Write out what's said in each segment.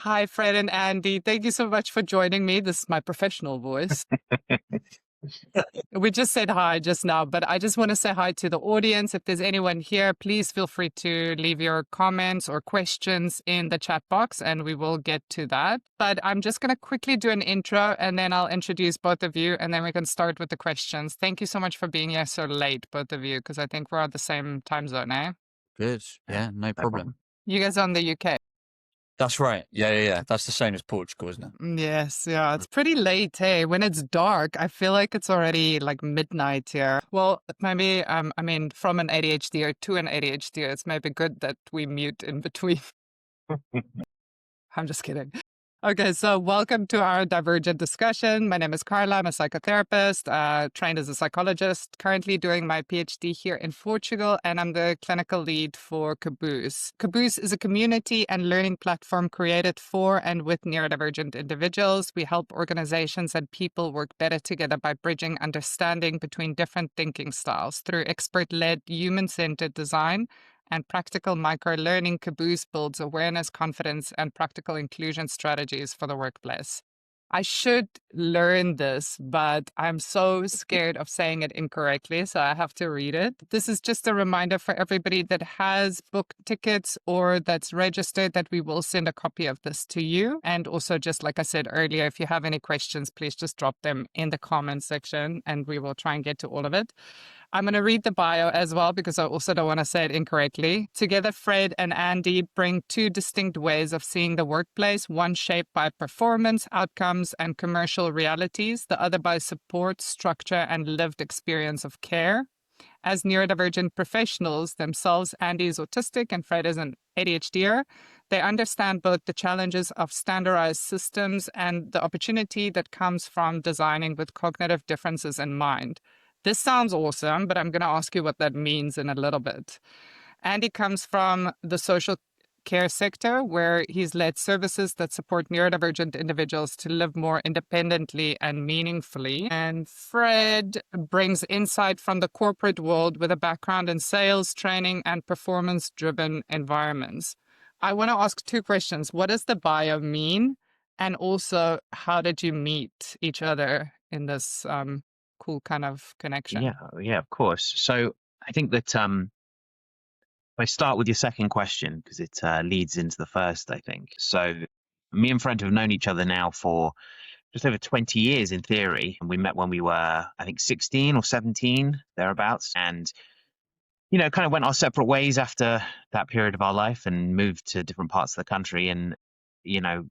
Hi, Fred and Andy. Thank you so much for joining me. This is my professional voice. We just said hi just now, but I just want to say hi to the audience. If there's anyone here, please feel free to leave your comments or questions in the chat box and we will get to that. But I'm just going to quickly do an intro and then I'll introduce both of you and then we can start with the questions. Thank you so much for being here so late, both of you, because I think we're on the same time zone, eh? Good. Yeah, no problem. You guys are on the UK. That's right. Yeah. That's the same as Portugal, isn't it? Yes, yeah, it's pretty late, hey. When it's dark, I feel like it's already like midnight here. Well, maybe, from an ADHD to an ADHD, it's maybe good that we mute in between. I'm just kidding. Okay, so welcome to our Divergent discussion. My name is Karla. I'm a psychotherapist, trained as a psychologist, currently doing my PhD here in Portugal, and I'm the clinical lead for Caboose. Caboose is a community and learning platform created for and with neurodivergent individuals. We help organizations and people work better together by bridging understanding between different thinking styles through expert-led, human-centered design and practical micro-learning. Caboose builds awareness, confidence, and practical inclusion strategies for the workplace. I should learn this, but I'm so scared of saying it incorrectly, so I have to read it. This is just a reminder for everybody that has booked tickets or that's registered that we will send a copy of this to you. And also, just like I said earlier, if you have any questions, please just drop them in the comments section and we will try and get to all of it. I'm going to read the bio as well because I also don't want to say it incorrectly. Together, Fred and Andy bring two distinct ways of seeing the workplace, one shaped by performance, outcomes, and commercial realities, the other by support, structure, and lived experience of care. As neurodivergent professionals themselves, Andy is autistic and Fred is an ADHDer. They understand both the challenges of standardized systems and the opportunity that comes from designing with cognitive differences in mind. This sounds awesome, but I'm going to ask you what that means in a little bit. Andy comes from the social care sector, where he's led services that support neurodivergent individuals to live more independently and meaningfully. And Fred brings insight from the corporate world with a background in sales, training, and performance-driven environments. I want to ask two questions. What does the bio mean? And also, how did you meet each other in this cool kind of connection? Yeah, of course. So I think that if I start with your second question, because it leads into the first, I think. So me and Fred have known each other now for just over 20 years in theory. And we met when we were, I think, 16 or 17, thereabouts. And, kind of went our separate ways after that period of our life and moved to different parts of the country. And, and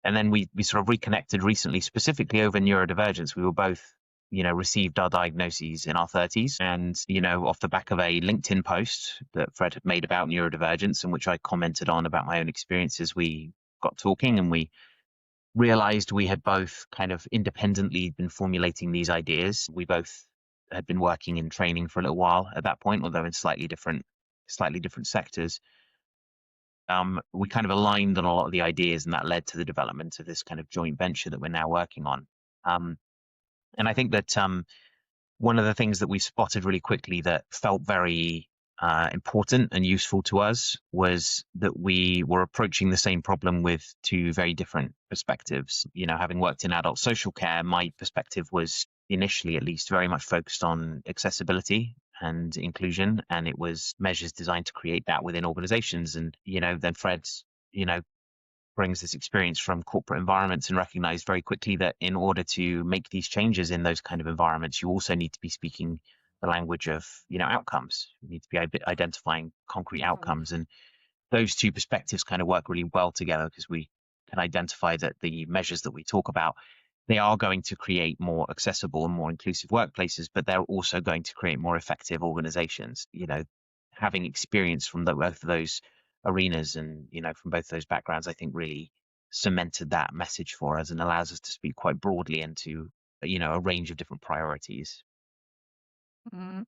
then we sort of reconnected recently, specifically over neurodivergence. We were both received our diagnoses in our 30s and, off the back of a LinkedIn post that Fred had made about neurodivergence, in which I commented on about my own experiences, we got talking and we realized we had both kind of independently been formulating these ideas. We both had been working in training for a little while at that point, although in slightly different sectors. We kind of aligned on a lot of the ideas, and that led to the development of this kind of joint venture that we're now working on. And I think that one of the things that we spotted really quickly that felt very important and useful to us was that we were approaching the same problem with two very different perspectives. Having worked in adult social care, my perspective was initially, at least, very much focused on accessibility and inclusion, and it was measures designed to create that within organizations. And, then Fred's, brings this experience from corporate environments and recognized very quickly that in order to make these changes in those kind of environments, you also need to be speaking the language of, outcomes. You need to be identifying concrete outcomes. And those two perspectives kind of work really well together because we can identify that the measures that we talk about, they are going to create more accessible and more inclusive workplaces, but they're also going to create more effective organizations. Having experience from both of those arenas and, from both those backgrounds, I think really cemented that message for us and allows us to speak quite broadly into, a range of different priorities.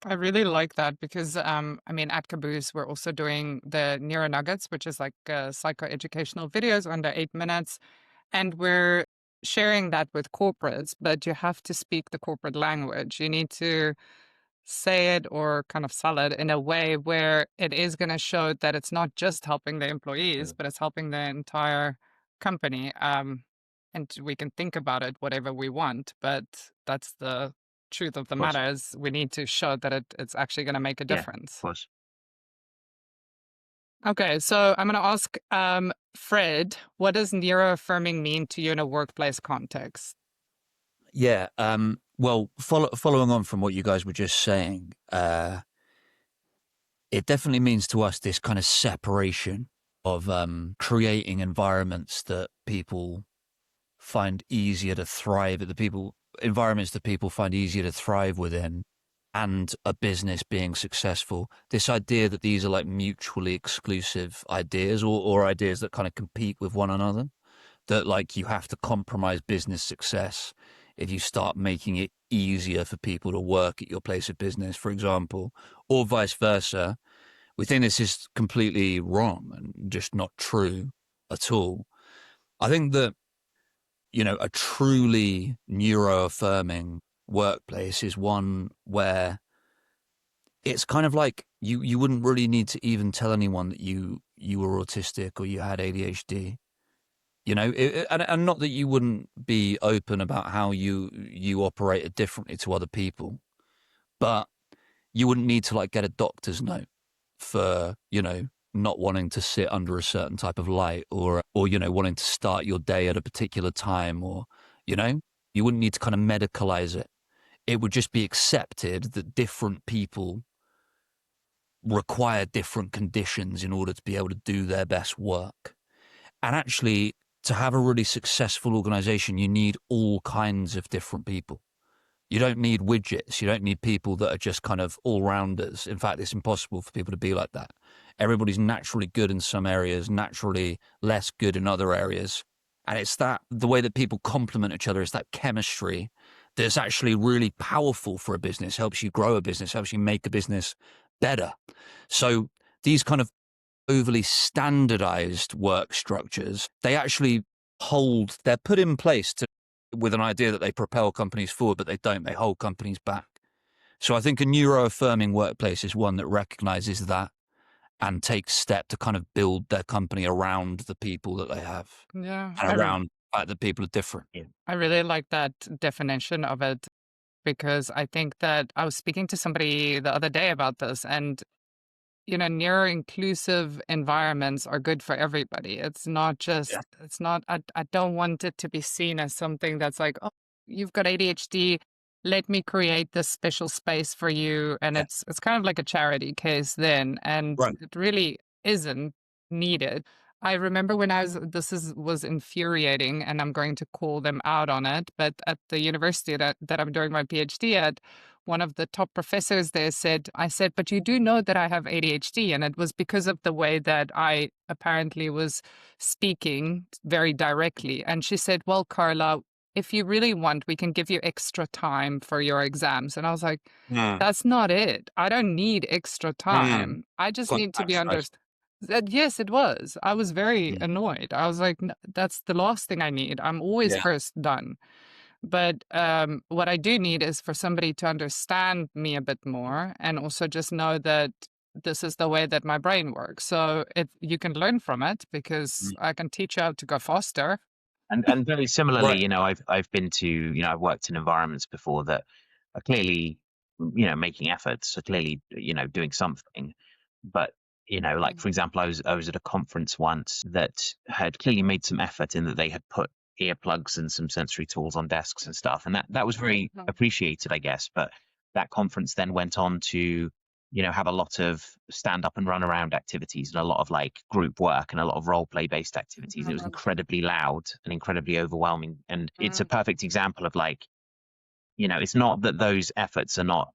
I really like that because, at Caboose, we're also doing the Neuro Nuggets, which is like psychoeducational videos under 8 minutes. And we're sharing that with corporates, but you have to speak the corporate language. You need to say it or kind of sell it in a way where it is going to show that it's not just helping the employees, but it's helping the entire company. And we can think about it whatever we want, but that's the truth of the Of course. matter is we need to show that it's actually going to make a Yeah, of difference. course. Okay, so I'm going to ask Fred, what does neuroaffirming mean to you in a workplace context? Yeah. Well, following on from what you guys were just saying, it definitely means to us this kind of separation of creating environments that people find easier to thrive at, environments that people find easier to thrive within, and a business being successful. This idea that these are like mutually exclusive ideas, or ideas that kind of compete with one another, that like you have to compromise business success if you start making it easier for people to work at your place of business, for example, or vice versa. We think this is completely wrong and just not true at all. I think that, a truly neuro-affirming workplace is one where it's kind of like you wouldn't really need to even tell anyone that you were autistic or you had ADHD. And not that you wouldn't be open about how you operated differently to other people, but you wouldn't need to like get a doctor's note for, not wanting to sit under a certain type of light, or wanting to start your day at a particular time, or, you wouldn't need to kind of medicalize it. It would just be accepted that different people require different conditions in order to be able to do their best work. And actually, to have a really successful organization, you need all kinds of different people. You don't need widgets. You don't need people that are just kind of all-rounders. In fact, it's impossible for people to be like that. Everybody's naturally good in some areas, naturally less good in other areas. And it's the way that people complement each other, is that chemistry that's actually really powerful for a business, helps you grow a business, helps you make a business better. So these kind of overly standardized work structures, they actually they're put in place with an idea that they propel companies forward, but they don't. They hold companies back. So I think a neuro-affirming workplace is one that recognizes that and takes step to kind of build their company around the people that they have, Yeah, and around the fact that people are different. Yeah. I really like that definition of it because I think that I was speaking to somebody the other day about this, and neuro-inclusive environments are good for everybody. It's not just, it's not, I don't want it to be seen as something that's like, oh, you've got ADHD, let me create this special space for you. And Yeah. it's kind of like a charity case then, and Right. it really isn't needed. I remember when was infuriating, and I'm going to call them out on it, but at the university that I'm doing my PhD at, one of the top professors there I said, but you do know that I have ADHD. And it was because of the way that I apparently was speaking very directly. And she said, well, Karla, if you really want, we can give you extra time for your exams. And I was like, that's not it. I don't need extra time. I just Quite need to be backslide. understood. Yes, it was. I was very annoyed. I was like, that's the last thing I need. I'm always Yeah. first done. But what I do need is for somebody to understand me a bit more, and also just know that this is the way that my brain works. So you can learn from it, because I can teach you how to go faster. And very similarly, Right. I've been to, I've worked in environments before that are clearly, making efforts, are clearly, doing something. But, like for example, I was at a conference once that had clearly made some effort in that they had put earplugs and some sensory tools on desks and stuff. And that was very appreciated, I guess. But that conference then went on to, have a lot of stand up and run around activities, and a lot of like group work, and a lot of role play based activities. And it was incredibly loud and incredibly overwhelming. And it's a perfect example of like, it's not that those efforts are not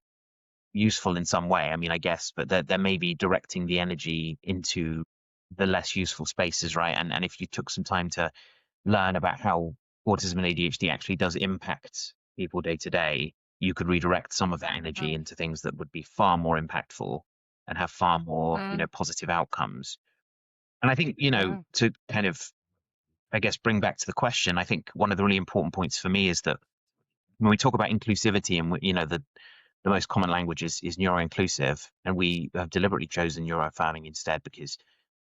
useful in some way. I mean, I guess, but they're maybe directing the energy into the less useful spaces, right? And if you took some time to learn about how autism and ADHD actually does impact people day to day, you could redirect some of that energy into things that would be far more impactful and have far more, positive outcomes. And I think, to kind of, I guess, bring back to the question, I think one of the really important points for me is that when we talk about inclusivity and, the the most common language is neuro-inclusive, and we have deliberately chosen neuroaffirming instead because,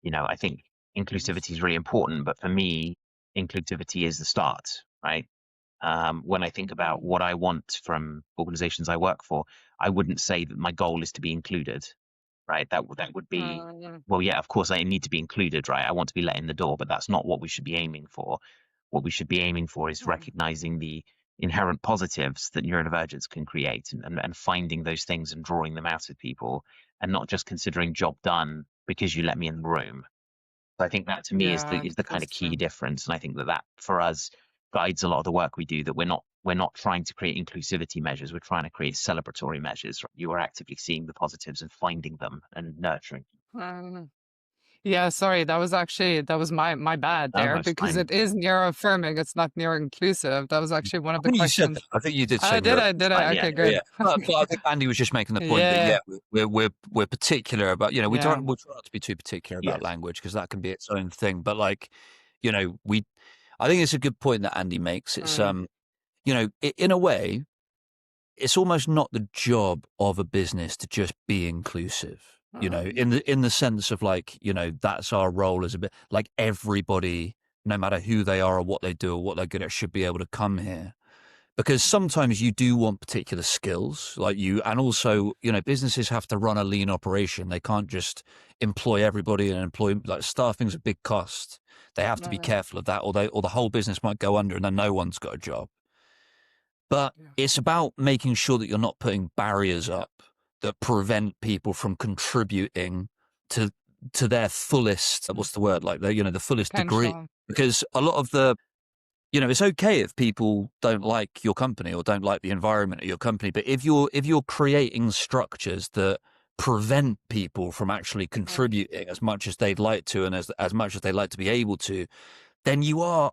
I think inclusivity is really important, but for me, inclusivity is the start, right? When I think about what I want from organizations I work for, I wouldn't say that my goal is to be included, right? That would be, well, yeah, of course I need to be included, right? I want to be let in the door, but that's not what we should be aiming for. What we should be aiming for is recognizing the inherent positives that neurodivergence can create, and finding those things and drawing them out of people, and not just considering job done because you let me in the room. So I think that to me is Yeah, the kind that's of key true. difference, and I think that for us guides a lot of the work we do. That we're not trying to create inclusivity measures; we're trying to create celebratory measures. You are actively seeing the positives and finding them and nurturing. Um, Yeah, sorry, that was my bad Oh, there that's because fine. it is neuro-affirming, it's not neuro-inclusive. That was actually one I of the think you said that. questions. I think you did say Oh, did neuro. I? Did Fine, I? yeah. Okay, Yeah, good. but I think Andy was just making the point that Yeah, we're particular about, yeah. we'll try not to be too particular about Yes. language because that can be its own thing. But like, we I think it's a good point that Andy makes. It's Mm, in a way, it's almost not the job of a business to just be inclusive. mm, In the sense of like, that's our role as a bit like everybody, no matter who they are or what they do or what they're good at, should be able to come here. Because sometimes you do want particular skills, and also, businesses have to run a lean operation. They can't just employ everybody and like staffing's a big cost. They have to be mm, careful of that, or the whole business might go under and then no one's got a job. But yeah. it's about making sure that you're not putting barriers up that prevent people from contributing to their fullest, what's the word, like the fullest degree. Potential. Because a lot of it's okay if people don't like your company or don't like the environment of your company, but if you're creating structures that prevent people from actually Mm, contributing as much as they'd like to and as much as they'd like to be able to, then you are,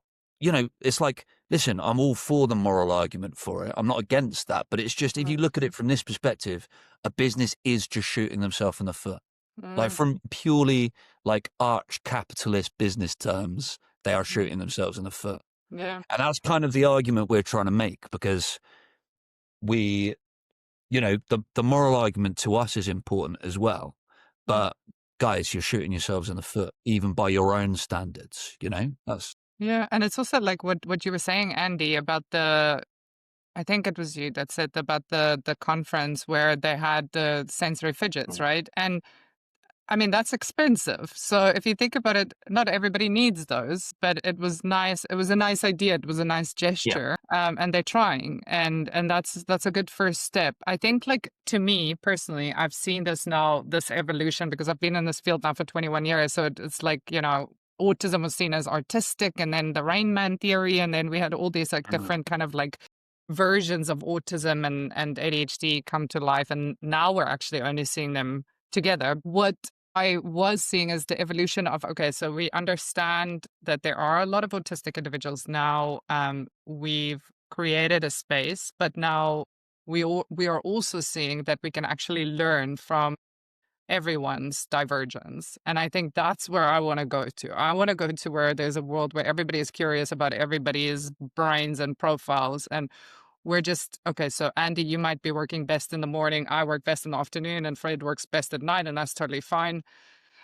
it's like, listen, I'm all for the moral argument for it. I'm not against that, but it's just, if you mm, look at it from this perspective, a business is just shooting themselves in the foot. Like mm, from purely like arch capitalist business terms, they are mm. shooting themselves in the foot. Yeah, And that's kind of the argument we're trying to make, because we, the moral argument to us is important as well. mm. But guys, you're shooting yourselves in the foot, even by your own standards, that's. Yeah, and it's also like what you were saying, Andy, about I think it was you that said about the conference where they had the sensory fidgets, Mm. right? And I mean, that's expensive. So if you think about it, not everybody needs those, but it was nice. It was a nice idea. It was a nice Yeah. gesture. And they're trying. And that's a good first step. I think, like, to me personally, I've seen this now, this evolution, because I've been in this field now for 21 years. So it's like, autism was seen as artistic, and then the Rain Man theory, and then we had all these like Mhm. different kind of like versions of autism and ADHD come to life. And now we're actually only seeing them together. What I was seeing is the evolution of, okay, so we understand that there are a lot of autistic individuals now. We've created a space, but now we are also seeing that we can actually learn from everyone's divergence. And I think that's where I want to go to. I want to go to where there's a world where everybody is curious about everybody's brains and profiles. And we're just, okay, so Andy, you might be working best in the morning. I work best in the afternoon, and Fred works best at night, and that's totally fine.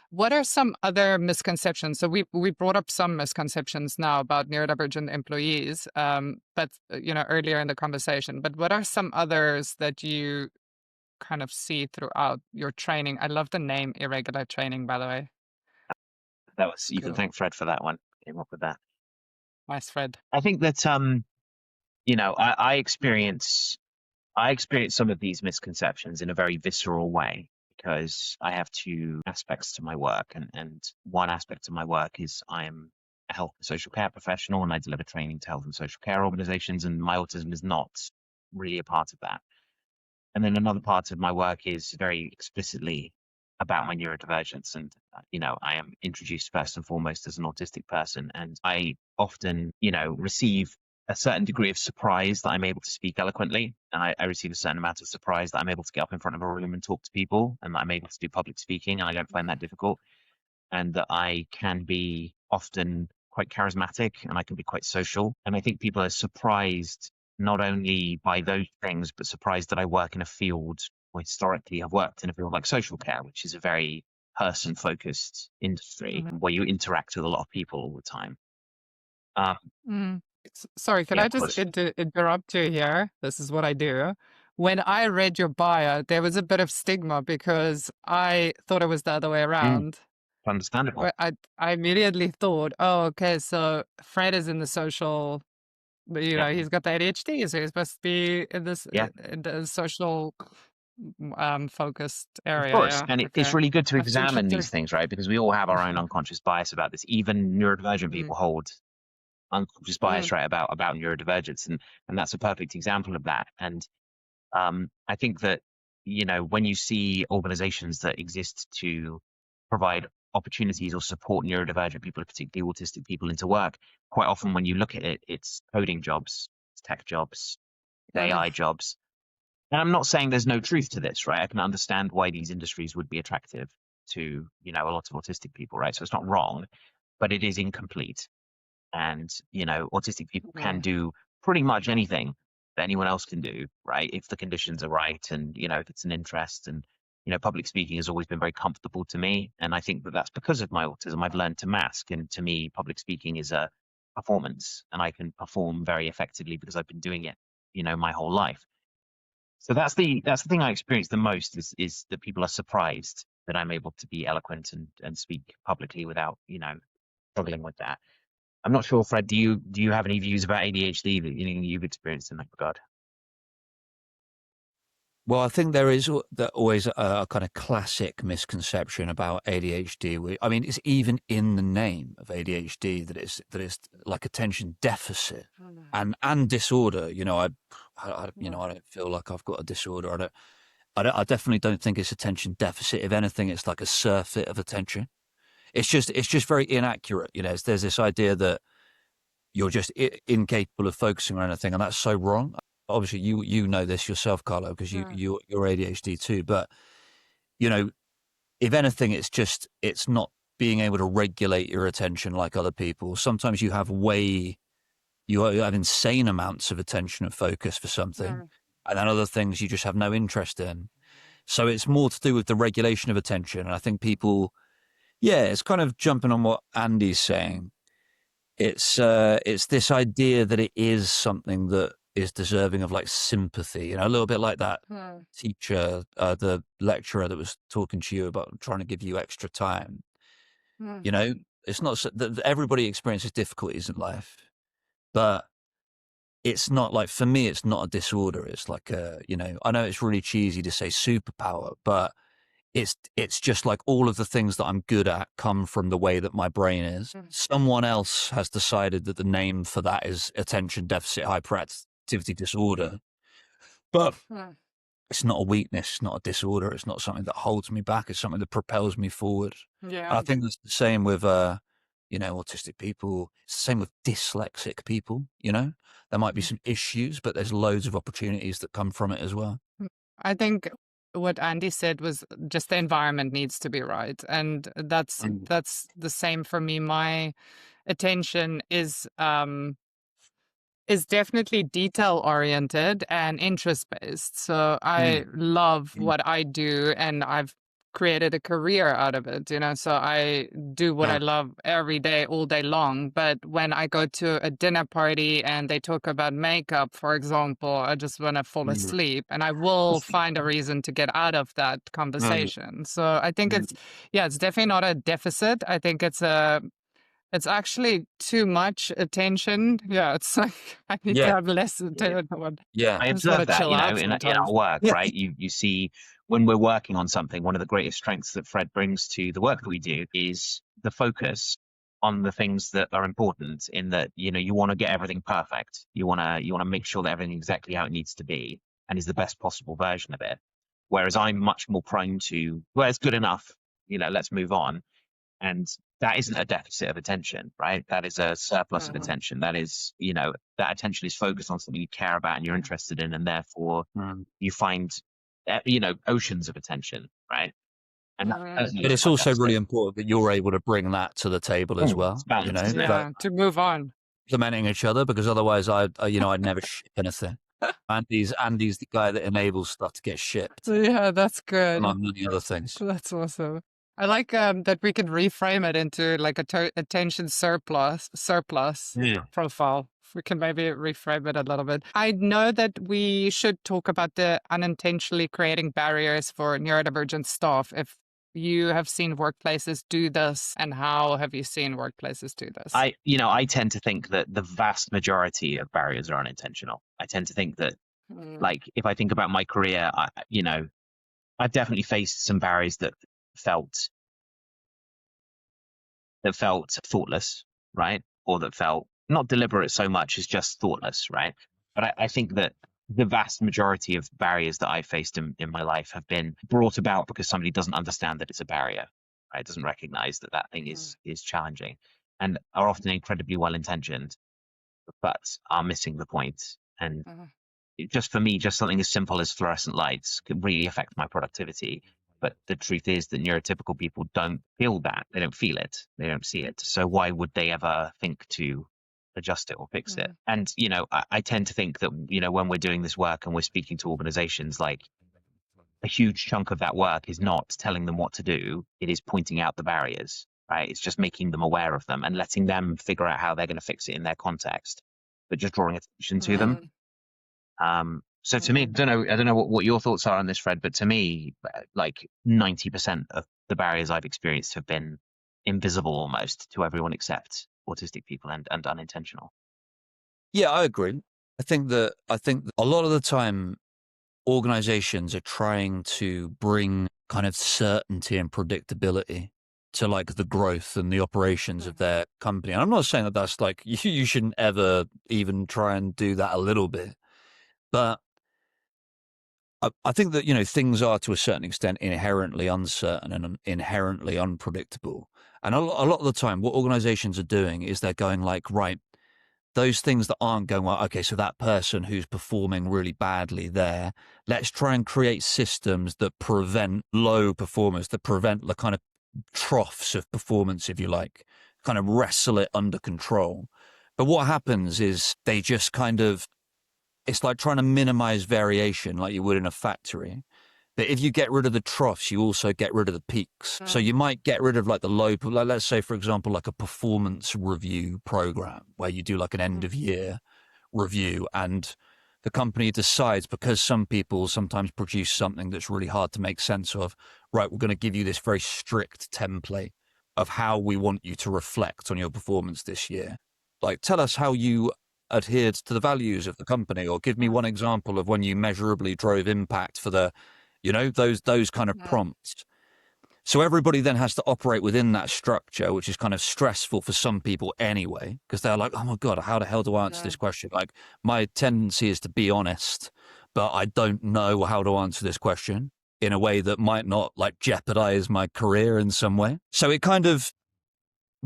What are some other misconceptions? So we brought up some misconceptions now about neurodivergent employees, but earlier in the conversation. But what are some others that you kind of see throughout your training? I love the name irregular training, by the way. You can Cool. thank Fred for that one. Came up with that. Nice, Fred. I think that I experience some of these misconceptions in a very visceral way because I have two aspects to my work. And one aspect of my work is I'm a health and social care professional, and I deliver training to health and social care organizations, and my autism is not really a part of that. And then another part of my work is very explicitly about my neurodivergence. And, I am introduced first and foremost as an autistic person. And I often, receive a certain degree of surprise that I'm able to speak eloquently. And I receive a certain amount of surprise that I'm able to get up in front of a room and talk to people, and that I'm able to do public speaking. And I don't find that difficult. And that I can be often quite charismatic, and I can be quite social. And I think people are surprised not only by those things, but surprised that I work in a field, or historically I've worked in a field like social care, which is a very person-focused industry where you interact with a lot of people all the time. Mm. Sorry, can Yeah, I of just course. interrupt you here? This is what I do. When I read your bio, there was a bit of stigma because I thought it was the other way Mm, around. understandable. I immediately thought, oh, okay, so Fred is in the social, Yeah, he's got the ADHD, so he's supposed to be in this yeah, in the social focused of area. course. Yeah, And it's okay, really good to that's examine interesting. these things, right? Because we all have our own unconscious bias about this. Even neurodivergent Mm, people hold unconscious bias, mm, right, about neurodivergence, and that's a perfect example of that. And I think that, when you see organizations that exist to provide opportunities or support neurodivergent people, particularly autistic people, into work, quite often when you look at it, it's coding jobs, it's tech jobs, it's mm, AI jobs. And I'm not saying there's no truth to this, right? I can understand why these industries would be attractive to, a lot of autistic people, right? So it's not wrong, but it is incomplete. And, autistic people can mm. do pretty much anything that anyone else can do, right? If the conditions are right and, if it's an interest. And, public speaking has always been very comfortable to me. And I think that that's because of my autism. I've learned to mask. And to me, public speaking is a performance, and I can perform very effectively because I've been doing it, my whole life. So that's the thing I experience the most is that people are surprised that I'm able to be eloquent and speak publicly without, struggling with that. I'm not sure, Fred, do you have any views about ADHD that you've experienced in that regard? Well, I think there is always a kind of classic misconception about ADHD. I mean, it's even in the name of ADHD that it's like attention deficit and disorder. I don't feel like I've got a disorder. I definitely don't think it's attention deficit. If anything, it's like a surfeit of attention. It's just very inaccurate. There's this idea that you're just incapable of focusing on anything, and that's so wrong. Obviously, you know this yourself, Carlo, because you're ADHD too. But you know, if anything, it's not being able to regulate your attention like other people. Sometimes you have insane amounts of attention and focus for something, and then other things you just have no interest in. So it's more to do with the regulation of attention. And I think people, yeah, it's kind of jumping on what Andy's saying. It's this idea that it is something that is deserving of like sympathy, a little bit like that teacher, the lecturer that was talking to you about trying to give you extra time. It's not that everybody experiences difficulties in life, but it's not like, for me, it's not a disorder. It's like I know it's really cheesy to say superpower, but it's just like all of the things that I'm good at come from the way that my brain is. Someone else has decided that the name for that is attention deficit hyperactivity disorder, but it's not a weakness, it's not a disorder, it's not something that holds me back, it's something that propels me forward. Yeah. And I think that's the same with autistic people. It's the same with dyslexic people. There might be some issues, but there's loads of opportunities that come from it as well. I think what Andy said was just the environment needs to be right, and that's the same for me. My attention is definitely detail oriented and interest based. So I love what I do, and I've created a career out of it, so I do what I love every day, all day long. But when I go to a dinner party and they talk about makeup, for example, I just want to fall asleep, and I will find a reason to get out of that conversation. So I think it's definitely not a deficit. I think it's actually too much attention. Yeah, it's like I need to Yeah. have less attention. Yeah. I I just want to observe that, chill out in sometimes. our work, Yeah. right? You see, when we're working on something, one of the greatest strengths that Fred brings to the work that we do is the focus on the things that are important. In that, you want to get everything perfect. You want to make sure that everything's exactly how it needs to be and is the best possible version of it. Whereas I'm much more prone to, well, it's good enough. Let's move on. And that isn't a deficit of attention, right? That is a surplus of attention. That is, that attention is focused on something you care about and you're interested in, and therefore you find, oceans of attention, right? And that personally But isn't it's my also deficit. really important that you're able to bring that to the table as well. It's balance, isn't it? That, To move on. complementing each other, because otherwise I'd never ship anything. Andy's the guy that enables stuff to get shipped, So yeah, that's good. among many other things. That's awesome. I like that we can reframe it into like a attention surplus Yeah. profile. We can maybe reframe it a little bit. I know that we should talk about the unintentionally creating barriers for neurodivergent staff. If you have seen workplaces do this, and how have you seen workplaces do this? I tend to think that the vast majority of barriers are unintentional. I tend to think that, like, if I think about my career, I've definitely faced some barriers that felt thoughtless, right? Or that felt not deliberate so much as just thoughtless, right? But I think that the vast majority of barriers that I faced in my life have been brought about because somebody doesn't understand that it's a barrier, right? Doesn't recognize that that thing is challenging, and are often incredibly well intentioned, but are missing the point. And just for me, just something as simple as fluorescent lights could really affect my productivity. But the truth is that neurotypical people don't feel that. They don't feel it. They don't see it. So why would they ever think to adjust it or fix it? And, I tend to think that, when we're doing this work and we're speaking to organizations, like, a huge chunk of that work is not telling them what to do. It is pointing out the barriers, right? It's just making them aware of them and letting them figure out how they're going to fix it in their context, but just drawing attention to them. So to me, I don't know what your thoughts are on this, Fred, but to me, like 90% of the barriers I've experienced have been invisible almost to everyone except autistic people and unintentional. Yeah, I agree. I think that a lot of the time organizations are trying to bring kind of certainty and predictability to like the growth and the operations of their company. And I'm not saying that that's like, you shouldn't ever even try and do that a little bit, but I think that, things are to a certain extent inherently uncertain and inherently unpredictable. And a lot of the time what organizations are doing is they're going like, right, those things that aren't going well, okay, so that person who's performing really badly there, let's try and create systems that prevent low performance, that prevent the kind of troughs of performance, if you like, kind of wrestle it under control. But what happens is they just kind of, it's like trying to minimize variation like you would in a factory. But if you get rid of the troughs, you also get rid of the peaks. So you might get rid of like the low, like let's say, for example, like a performance review program where you do like an end of year review, and the company decides, because some people sometimes produce something that's really hard to make sense of, right, we're going to give you this very strict template of how we want you to reflect on your performance this year. Like, tell us how you adhered to the values of the company, or give me one example of when you measurably drove impact for the, those kind of prompts. So everybody then has to operate within that structure, which is kind of stressful for some people anyway, because they're like, oh my God, how the hell do I answer this question? Like, my tendency is to be honest, but I don't know how to answer this question in a way that might not like jeopardize my career in some way. So it kind of,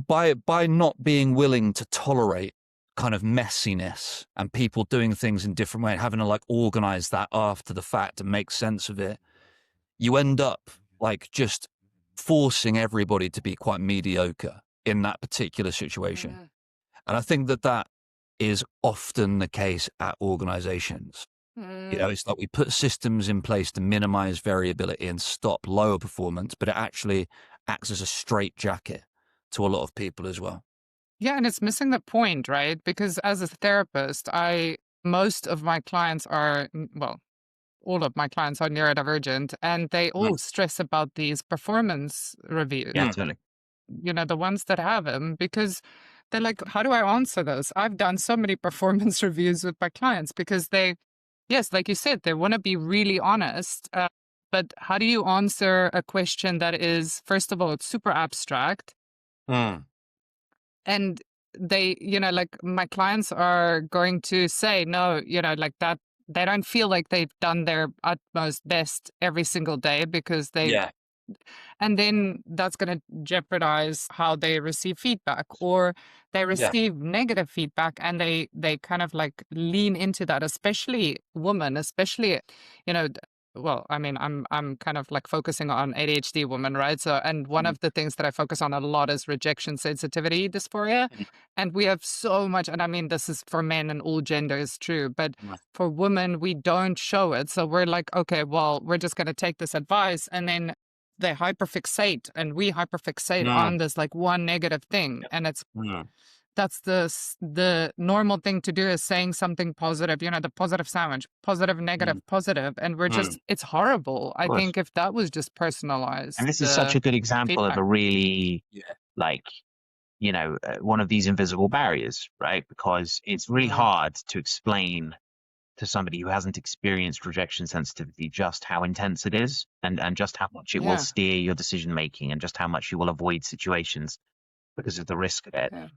by not being willing to tolerate kind of messiness and people doing things in different ways, having to like organize that after the fact and make sense of it, you end up like just forcing everybody to be quite mediocre in that particular situation. And I think that is often the case at organizations. It's like we put systems in place to minimize variability and stop lower performance, but it actually acts as a straitjacket to a lot of people as well. Yeah, and it's missing the point, right? Because as a therapist, most of my clients are, well, all of my clients are neurodivergent, and they all stress about these performance reviews. Yeah, totally. The ones that have them, because they're like, how do I answer those? I've done so many performance reviews with my clients because yes, like you said, they want to be really honest. But how do you answer a question that is, first of all, it's super abstract? And they, like my clients are going to say, no, like that, they don't feel like they've done their utmost best every single day because and then that's going to jeopardize how they receive feedback, or they receive negative feedback and they kind of like lean into that, especially women, especially, well, I mean, I'm kind of like focusing on ADHD women, right? So, and one Mm, of the things that I focus on a lot is rejection sensitivity dysphoria. mm, And we have so much, and I mean, this is for men and all genders true, but mm, for women, we don't show it. So we're like, okay, well, we're just going to take this advice, and then they hyperfixate and we hyperfixate mm, on this like one negative thing. And it's mm, that's the normal thing to do is saying something positive, the positive sandwich, positive, negative, mm, positive, and we're mm. just it's horrible. Of I course. think if that was just And personalized, this is such the a good example of feedback. a really Yeah. like, one of these invisible barriers, right? Because it's really Mm, hard to explain to somebody who hasn't experienced rejection sensitivity just how intense it is, and just how much it will yeah, steer your decision making, and just how much you will avoid situations because of the risk of it. yeah,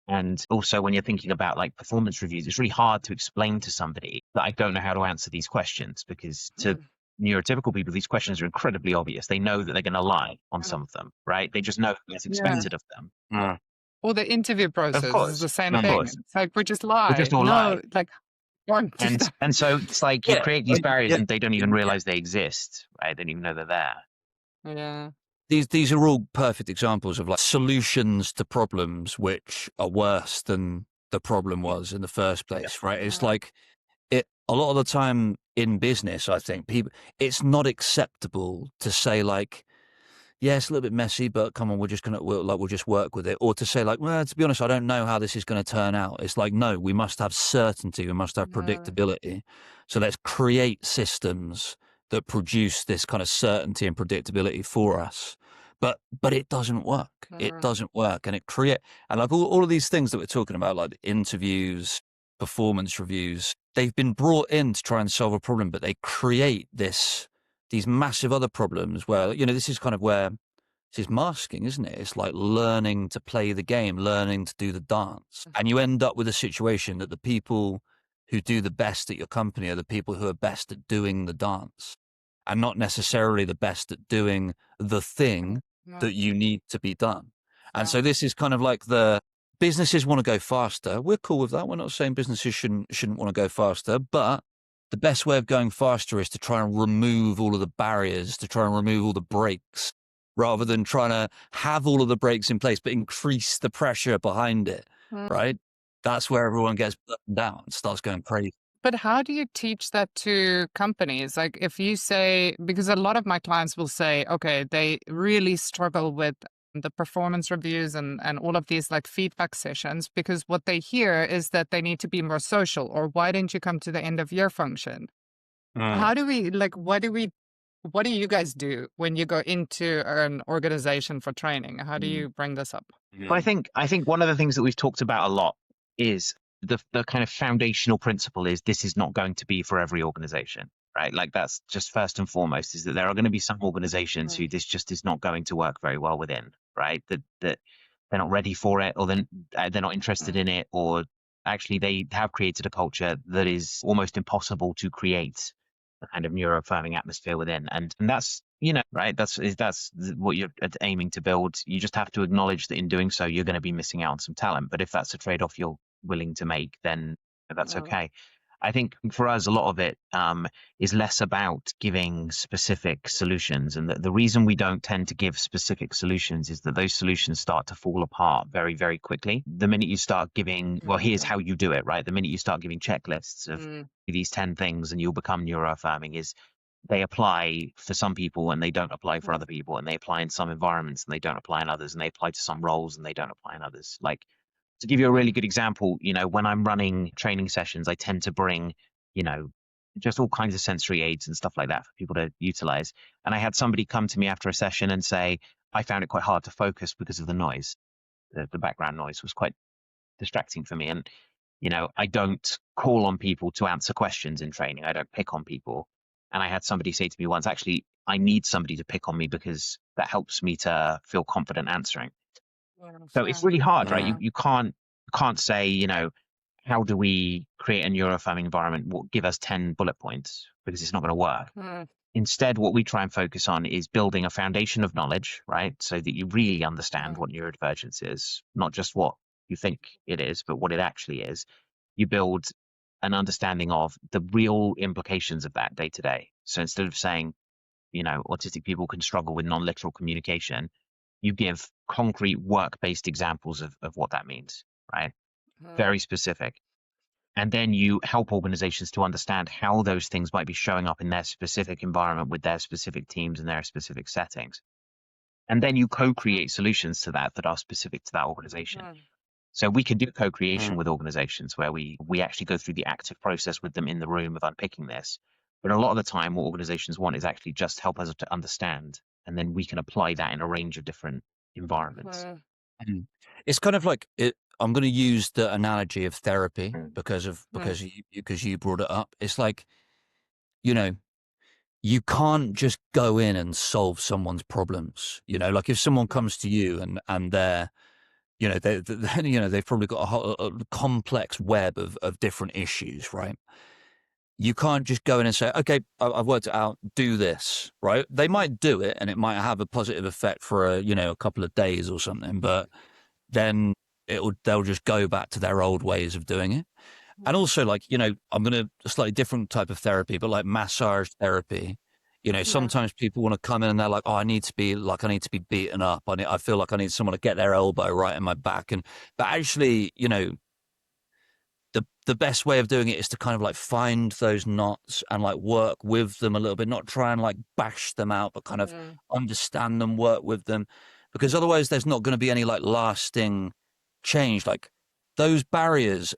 And also, when you're thinking about like performance reviews, it's really hard to explain to somebody that I don't know how to answer these questions, because to mm, neurotypical people, these questions are incredibly obvious. They know that they're going to lie on yeah, some of them, right? They just know what's yeah. expected of them. Mm. Or the interview Of process is course, the same of thing. course, It's like we just we lie. just all lie, No, like don't do and that. so it's like you Yeah. create these barriers, Yeah. and they don't even realize they exist, right? They don't even know they're there. Yeah, These are all perfect examples of like solutions to problems which are worse than the problem was in the first Yeah. place, right? It's yeah, like it a lot of the time in business, I think people it's not acceptable to say like, yeah, it's a little bit messy, but come on, we'll just work with it. Or to say like, well, to be honest, I don't know how this is going to turn out. It's like, no, we must have certainty. We must have yeah, predictability. So let's create systems that produce this kind of certainty and predictability for us. But it doesn't work. It yeah, doesn't work. And like all of these things that we're talking about, like the interviews, performance reviews, they've been brought in to try and solve a problem, but they create these massive other problems where, this is kind of where this is masking, isn't it? It's like learning to play the game, learning to do the dance. And you end up with a situation that the people who do the best at your company are the people who are best at doing the dance and not necessarily the best at doing the thing yeah, that you need to be done. And yeah, so this is kind of like the businesses want to go faster. We're cool with that. We're not saying businesses shouldn't want to go faster, but the best way of going faster is to try and remove all of the barriers, to try and remove all the brakes, rather than trying to have all of the brakes in place, but increase the pressure behind it, mm. right? That's where everyone gets burned down and starts going crazy. But how do you teach that to companies? Like if you say, because a lot of my clients will say, okay, they really struggle with the performance reviews and all of these like feedback sessions because what they hear is that they need to be more social or why didn't you come to the end of your function? Mm. How do we like what do you guys do when you go into an organization for training? How do Mm. you bring this up? But I think one of the things that we've talked about a lot is the kind of foundational principle is this is not going to be for every organization, right? Like that's just first and foremost, is that there are going to be some organizations Mm, who this just is not going to work very well within, right? That they're not ready for it, or then they're not interested mm, in it, or actually they have created a culture that is almost impossible to create a kind of neuroaffirming atmosphere within, and that's right, that's what you're aiming to build. You just have to acknowledge that in doing so you're going to be missing out on some talent, but if that's a trade-off you're willing to make, then that's mm, okay. I think for us, a lot of it is less about giving specific solutions. And the reason we don't tend to give specific solutions is that those solutions start to fall apart very, very quickly. The minute you start giving, well, here's mm, how you do it, right? The minute you start giving checklists of mm, these 10 things and you'll become neuroaffirming, is they apply for some people and they don't apply for mm, other people. And they apply in some environments and they don't apply in others. And they apply to some roles and they don't apply in others. Like, to give you a really mm, good example, when I'm running training sessions, I tend to bring, you know, just all kinds of sensory aids and stuff like that for people to utilize. And I had somebody come to me after a session and say, I found it quite hard to focus because of the noise. The background noise was quite distracting for me. And, I don't call on people to answer questions in training. I don't pick on people. And I had somebody say to me once, actually, I need somebody to pick on me because that helps me to feel confident answering. So it's yeah, really hard, right? You yeah, you can't say, how do we create a neuroaffirming environment? Give us 10 bullet points, because it's not going to work. mm, Instead, what we try and focus on is building a foundation of knowledge, right? So that you really understand mm. what neurodivergence is, not just what you think it is, but what it actually is. You build an understanding of the real implications of that day to day. So instead of saying, autistic people can struggle with non-literal communication, you give concrete work-based examples of what that means, right? Very specific. And then you help organizations to understand how those things might be showing up in their specific environment with their specific teams and their specific settings. And then you co-create solutions to that are specific to that organization. So we can do co-creation with organizations where we actually go through the active process with them in the room of unpicking this. But a lot of the time, what organizations want is actually just help us to understand, and then we can apply that in a range of different environments. It's kind of like I'm going to use the analogy of therapy because you brought it up. It's like, you can't just go in and solve someone's problems. Like if someone comes to you and they're, they've probably got a complex web of different issues, right? You can't just go in and say, okay, I've worked it out, do this, right? They might do it and it might have a positive effect for a couple of days or something, but then they'll just go back to their old ways of doing it. And also, like, I'm going to a slightly different type of therapy, but like massage therapy, sometimes people want to come in and they're like, oh, I need to be beaten up. I feel like I need someone to get their elbow right in my back. But actually, the best way of doing it is to kind of like find those knots and like work with them a little bit, not try and like bash them out, but kind of understand them, work with them, because otherwise there's not going to be any like lasting change. Like those barriers,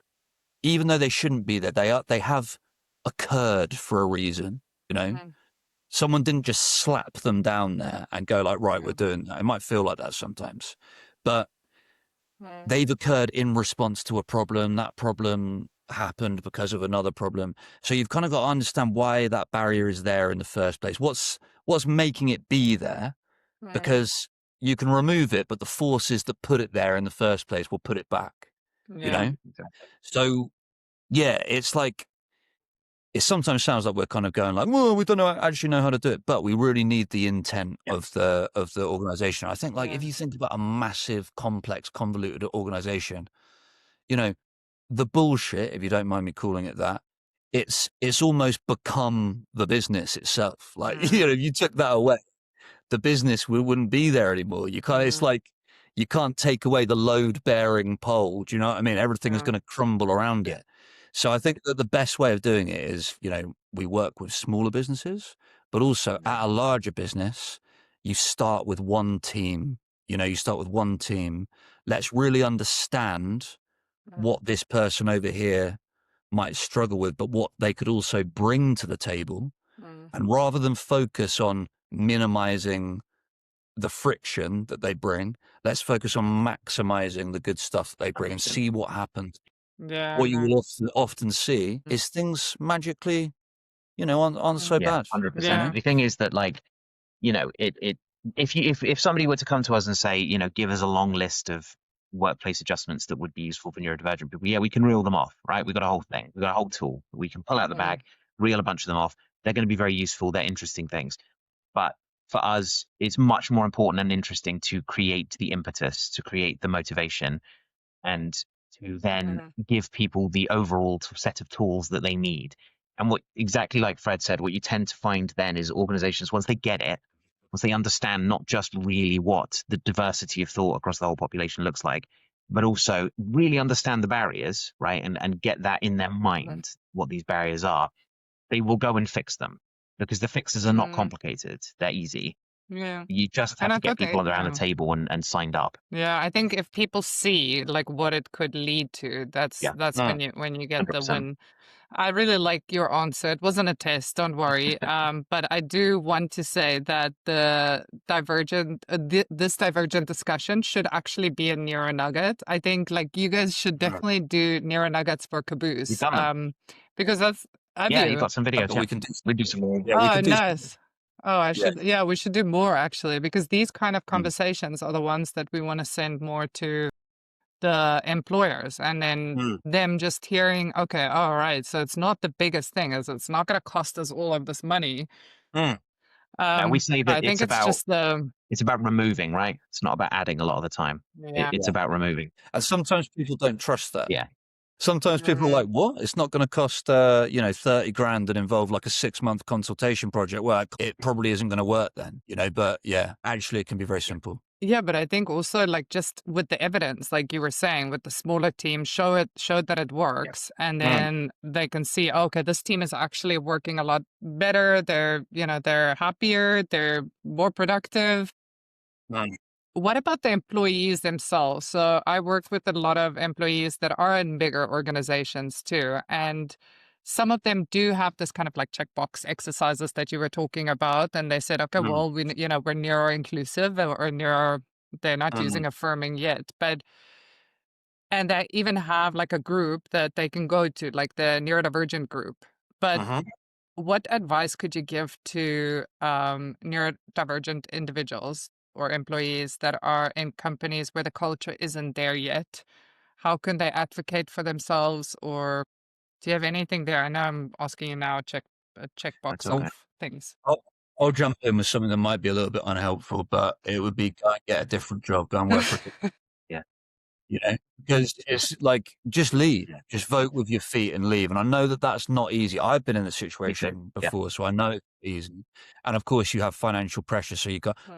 even though they shouldn't be there, they have occurred for a reason, Someone didn't just slap them down there and go like, right, we're doing that. It might feel like that sometimes, but they've occurred in response to a problem. That problem happened because of another problem. So you've kind of got to understand why that barrier is there in the first place. What's making it be there? Because you can remove it, but the forces that put it there in the first place will put it back, Exactly. So yeah, it's like, it sometimes sounds like we're kind of going like, well, we don't actually know how to do it, but we really need the intent of the organization. I think like if you think about a massive, complex, convoluted organization, the bullshit, if you don't mind me calling it that, it's almost become the business itself. Like, if you took that away, the business wouldn't be there anymore. You can't, it's like, you can't take away the load bearing pole. Do you know what I mean? Everything is going to crumble around it. So I think that the best way of doing it is, we work with smaller businesses, but also at a larger business, you start with one team. Let's really understand what this person over here might struggle with, but what they could also bring to the table. And rather than focus on minimizing the friction that they bring, let's focus on maximizing the good stuff that they bring and see what happens. Yeah. What you will often see is things magically, aren't so bad. 100%. Yeah. The thing is that, like, if somebody were to come to us and say, give us a long list of workplace adjustments that would be useful for neurodivergent people, we can reel them off, right? We've got a whole thing. We've got a whole tool. We can pull out the bag, reel a bunch of them off. They're going to be very useful. They're interesting things. But for us, it's much more important and interesting to create the impetus, to create the motivation, and to then give people the overall set of tools that they need. And what, exactly like Fred said, what you tend to find then is organizations, once they get it, once they understand not just really what the diversity of thought across the whole population looks like, but also really understand the barriers, right? And get that in their mind, what these barriers are, they will go and fix them, because the fixes are not complicated. They're easy. Yeah. You just have to get people around the table and signed up. Yeah, I think if people see like what it could lead to, that's when you get 100%. The win. I really like your answer. It wasn't a test, don't worry. But I do want to say that the this divergent discussion should actually be a Neuro Nugget. I think like you guys should definitely do Neuro Nuggets for Caboose. Because that's you've got some videos. We do some more. Oh, nice. Oh, we should do more actually, because these kind of conversations are the ones that we want to send more to the employers, and then them just hearing, okay, all right, so it's not the biggest thing, it's not going to cost us all of this money. We say that I think it's about removing, right? It's not about adding a lot of the time. It's about removing. And sometimes people don't trust that. Yeah. Sometimes people are like, what? It's not going to cost, 30 grand and involve like a 6-month consultation project. Well, it probably isn't going to work then, but yeah, actually it can be very simple. Yeah, but I think also like just with the evidence, like you were saying, with the smaller team, showed that it works, and then they can see, okay, this team is actually working a lot better. They're happier, they're more productive. What about the employees themselves? So I work with a lot of employees that are in bigger organizations too, and some of them do have this kind of like checkbox exercises that you were talking about, and they said, okay, well, we're neuro inclusive or neuro. They're not using affirming yet, and they even have like a group that they can go to, like the neurodivergent group. But what advice could you give to neurodivergent individuals or employees that are in companies where the culture isn't there yet? How can they advocate for themselves, or do you have anything there? I know I'm asking you now a checkbox okay. of things. I'll jump in with something that might be a little bit unhelpful, but it would be go and get a different job, go and work for because it's like, just leave, just vote with your feet and leave. And I know that that's not easy. I've been in a situation before, so I know it's easy. And of course you have financial pressure. So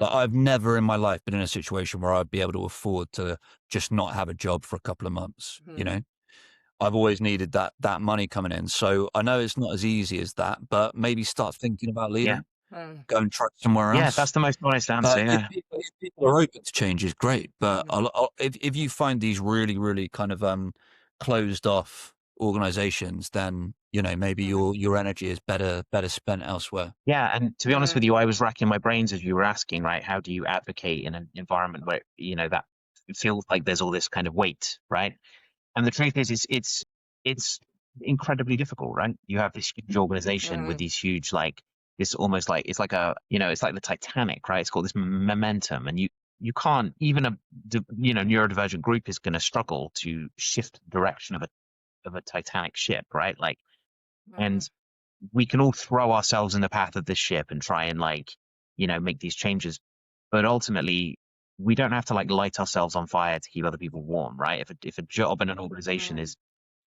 I've never in my life been in a situation where I'd be able to afford to just not have a job for a couple of months. I've always needed that money coming in. So I know it's not as easy as that, but maybe start thinking about leaving. Go and try somewhere else. Yeah, that's the most honest answer. If people are open to change, is great. But if you find these really, really kind of closed off organizations, then maybe your energy is better spent elsewhere. Yeah, and to be honest with you, I was racking my brains as you were asking, right? How do you advocate in an environment where that it feels like there's all this kind of weight, right? And the truth is, it's incredibly difficult, right? You have this huge organization with these huge this almost like it's like it's like the Titanic, right? It's got this momentum, and you can't even a neurodivergent group is going to struggle to shift the direction of a Titanic ship, right? And we can all throw ourselves in the path of this ship and try and make these changes, but ultimately we don't have to light ourselves on fire to keep other people warm, right? If a job in an organization is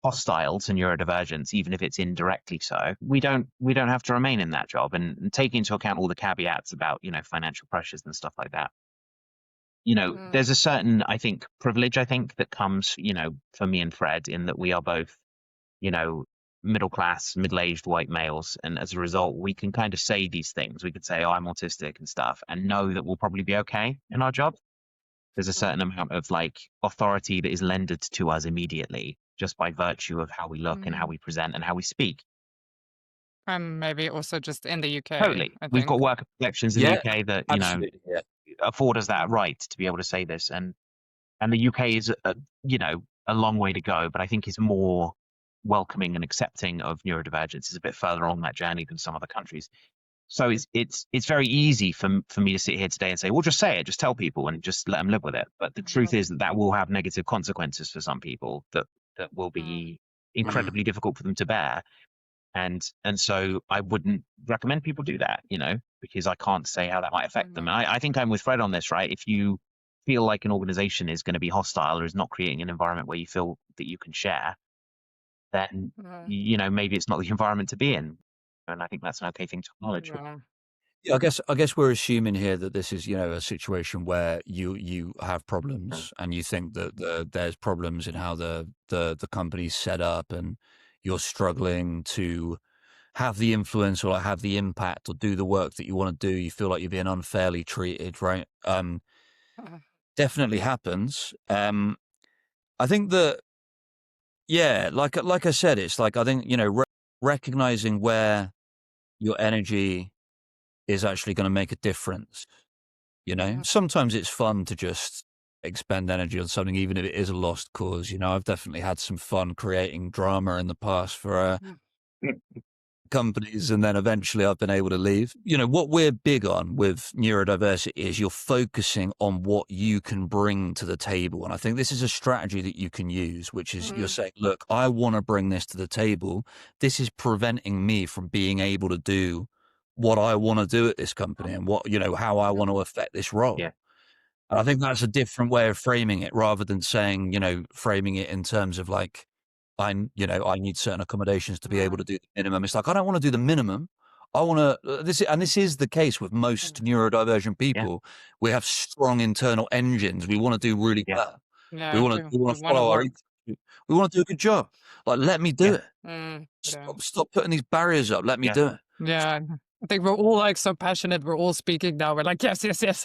hostile to neurodivergence, even if it's indirectly so, we don't have to remain in that job, and take into account all the caveats about financial pressures and stuff like that. There's a certain privilege that comes for me and Fred, in that we are both middle class, middle-aged white males, and as a result we can kind of say these things. We could say, oh, I'm autistic and stuff, and know that we'll probably be okay in our job. There's a certain amount of authority that is lended to us immediately, just by virtue of how we look and how we present and how we speak. And maybe also just in the UK. Totally. We've got worker protections in the UK that, afford us that right to be able to say this. And the UK is, a long way to go, but I think is more welcoming and accepting of neurodivergence. It's a bit further on that journey than some other countries. So it's very easy for me to sit here today and say, well, just say it, just tell people and just let them live with it. But the truth is that will have negative consequences for some people that will be incredibly difficult for them to bear. And so I wouldn't recommend people do that, because I can't say how that might affect them. And I think I'm with Fred on this, right? If you feel like an organization is going to be hostile or is not creating an environment where you feel that you can share, then, maybe it's not the environment to be in. And I think that's an okay thing to acknowledge. Yeah, I guess we're assuming here that this is, a situation where you have problems and you think that there's problems in how the company's set up, and you're struggling to have the influence or have the impact or do the work that you want to do. You feel like you're being unfairly treated, right? Definitely happens. I think that, like I said, it's I think, recognizing where your energy is actually going to make a difference. Sometimes it's fun to just expend energy on something, even if it is a lost cause. I've definitely had some fun creating drama in the past for companies, and then eventually I've been able to leave. What we're big on with neurodiversity is you're focusing on what you can bring to the table. And I think this is a strategy that you can use, which is you're saying, look, I want to bring this to the table. This is preventing me from being able to do what I want to do at this company, and what, how I want to affect this role. Yeah. And I think that's a different way of framing it, rather than saying, framing it in terms of I need certain accommodations to be able to do the minimum. It's like, I don't want to do the minimum. I want to, this is the case with most neurodivergent people. We have strong internal engines. We want to do really well. Yeah, We want to follow our, we want to do a good job. Like, let me do it. Stop putting these barriers up. Let me do it. Yeah. I think we're all like so passionate. We're all speaking now. We're like, yes.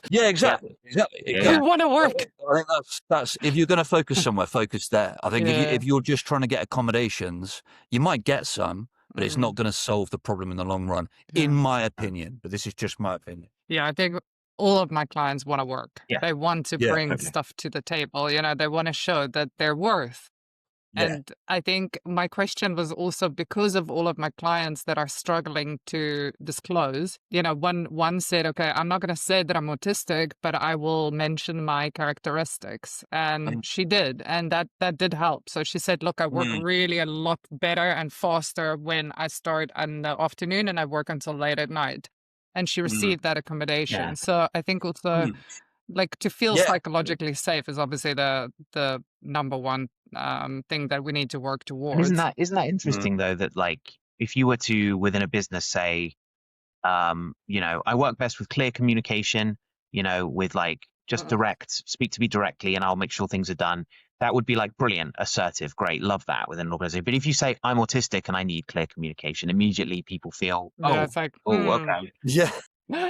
Yeah, exactly. We want to work. I think that's if you're going to focus somewhere, focus there. I think if you're just trying to get accommodations, you might get some, but it's not going to solve the problem in the long run, in my opinion. But this is just my opinion. Yeah, I think all of my clients want to work. They want to bring stuff to the table. You know, they want to show that they're worth. And I think my question was also because of all of my clients that are struggling to disclose, you know, one said, okay, I'm not going to say that I'm autistic, but I will mention my characteristics. And she did. And that did help. So she said, look, I work really a lot better and faster when I start in the afternoon and I work until late at night. And she received that accommodation. So I think also like to feel psychologically safe is obviously the number one thing that we need to work towards. And isn't that interesting though, that like if you were to within a business say, you know, I work best with clear communication, you know, with like just speak to me directly and I'll make sure things are done. That would be like brilliant, assertive, great, love that within an organization. But if you say I'm autistic and I need clear communication, immediately people feel, it's like, okay. Yeah.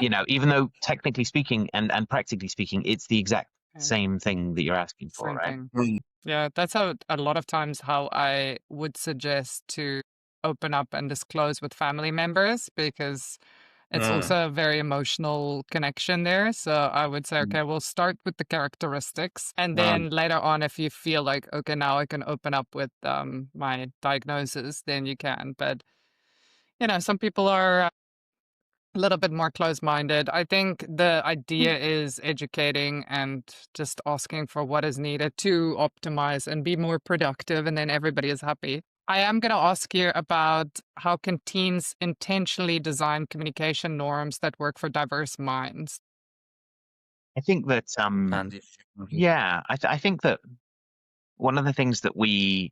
You know, even though technically speaking and practically speaking, it's the exact same thing that you're asking for, right? Yeah, that's how a lot of times how I would suggest to open up and disclose with family members, because it's also a very emotional connection there. So I would say, okay, we'll start with the characteristics. And then later on, if you feel like, okay, now I can open up with my diagnosis, then you can. But, you know, some people are a little bit more closed-minded. I think the idea is educating and just asking for what is needed to optimize and be more productive, and then everybody is happy. I am going to ask you about how can teams intentionally design communication norms that work for diverse minds? I think that I think that one of the things that we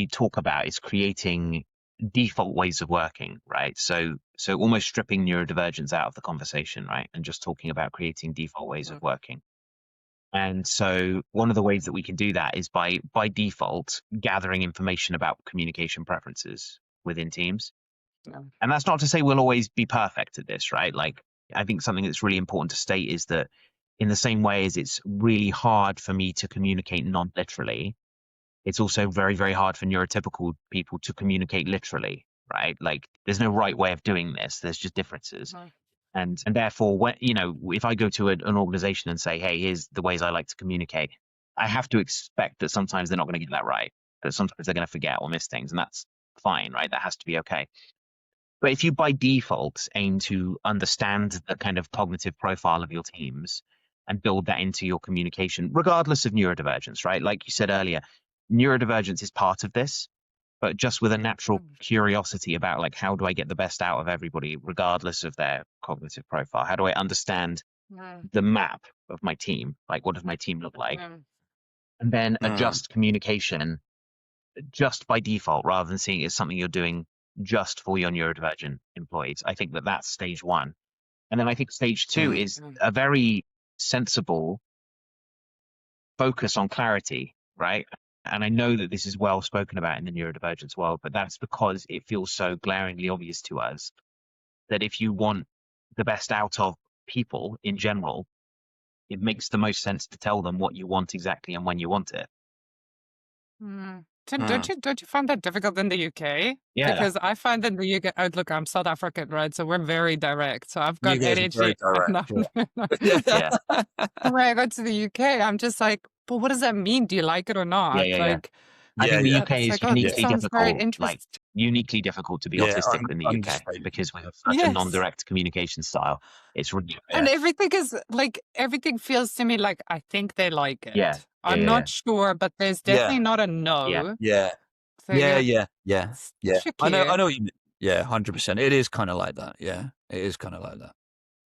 talk about is creating default ways of working, right? So almost stripping neurodivergence out of the conversation, right? And just talking about creating default ways of working. And so one of the ways that we can do that is by default gathering information about communication preferences within teams. And that's not to say we'll always be perfect at this, right? Like, I think something that's really important to state is that in the same way as it's really hard for me to communicate non-literally, it's also very, very hard for neurotypical people to communicate literally, right? Like, there's no right way of doing this. There's just differences. And therefore, when, you know, if I go to an organization and say, hey, here's the ways I like to communicate, I have to expect that sometimes they're not going to get that right, that sometimes they're going to forget or miss things. And that's fine, right? That has to be okay. But if you by default aim to understand the kind of cognitive profile of your teams and build that into your communication, regardless of neurodivergence, right? Like you said earlier, neurodivergence is part of this, but just with a natural curiosity about like, how do I get the best out of everybody, regardless of their cognitive profile? How do I understand the map of my team? Like, what does my team look like? And then adjust communication just by default, rather than seeing it as something you're doing just for your neurodivergent employees. I think that that's stage one. And then I think stage two is a very sensible focus on clarity, right? And I know that this is well spoken about in the neurodivergence world, but that's because it feels so glaringly obvious to us that if you want the best out of people in general, it makes the most sense to tell them what you want exactly and when you want it. So don't you find that difficult in the UK? Yeah. Because I find in the UK, look, I'm South African, right? So we're very direct. So I've got ADHD. Yeah. When I go to the UK, I'm just like, but what does that mean? Do you like it or not? Like, I think the UK is it's like, uniquely sounds very difficult, like interesting. uniquely difficult to be autistic in the UK because we have such a non-direct communication style. It's really And everything is like, everything feels to me like I think they like it. Yeah. I'm not sure, but there's definitely not a no. Yeah. So, Yeah. tricky. I know what you mean. Yeah, 100%. It is kind of like that. Yeah, it is kind of like that.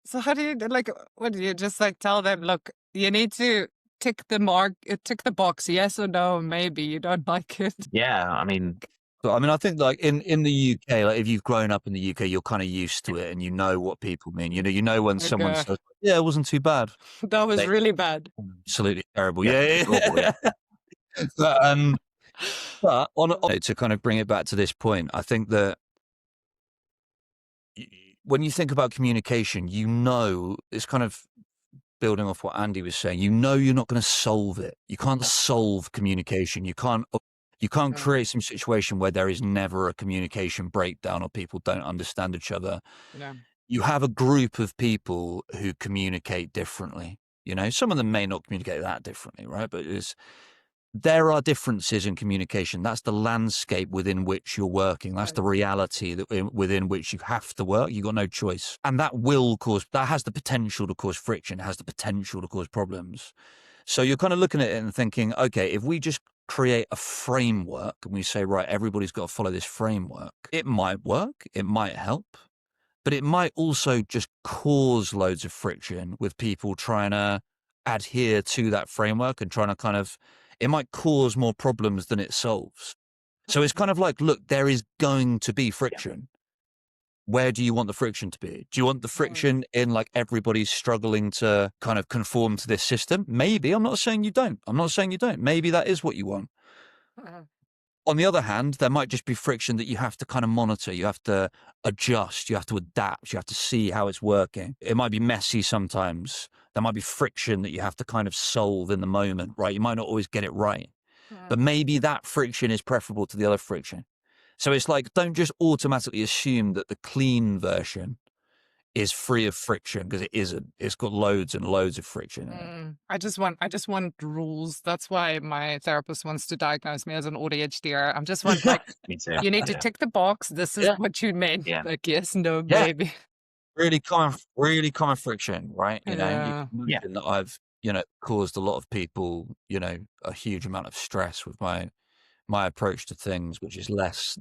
So how do you like? What do you just like tell them? Look, you need to tick the box, yes or no, maybe you don't like it. Yeah, I mean, But I mean, I think like in the UK, like if you've grown up in the UK, you're kind of used to it and you know what people mean. You know when someone Okay. says, "Yeah, it wasn't too bad." That was They really bad. absolutely terrible. yeah, Yeah, it's awful, yeah. but but to kind of bring it back to this point, I think that when you think about communication, it's kind of building off what Andy was saying. You're not going to solve it. You can't solve communication. You can't Yeah. create some situation where there is never a communication breakdown or people don't understand each other. Yeah. You have a group of people who communicate differently. Some of them may not communicate that differently, right? But there are differences in communication. That's the landscape within which you're working. That's the reality within which you have to work. You've got no choice. And that has the potential to cause friction, it has the potential to cause problems. So you're kind of looking at it and thinking, okay, if we just create a framework and we say, right, everybody's got to follow this framework, it might work, it might help, but it might also just cause loads of friction with people trying to adhere to that framework and trying to it might cause more problems than it solves. So it's kind of like, look, there is going to be friction. Where do you want the friction to be? Do you want the friction in like everybody's struggling to kind of conform to this system? Maybe. I'm not saying you don't. Maybe that is what you want. On the other hand, there might just be friction that you have to kind of monitor. You have to adjust. You have to adapt. You have to see how it's working. It might be messy sometimes. There might be friction that you have to kind of solve in the moment, right? You might not always get it right, but maybe that friction is preferable to the other friction. So it's like, don't just automatically assume that the clean version is free of friction, because it isn't. It's got loads and loads of friction in it. I just want rules. That's why my therapist wants to diagnose me as an ADHD. I'm just want like, Me too. you need to Yeah. tick the box. This is what you meant. Yeah. Like yes, no, Yeah. maybe. Really common friction, right? You Yeah. can imagine that I've, caused a lot of people, a huge amount of stress with my approach to things, which is less,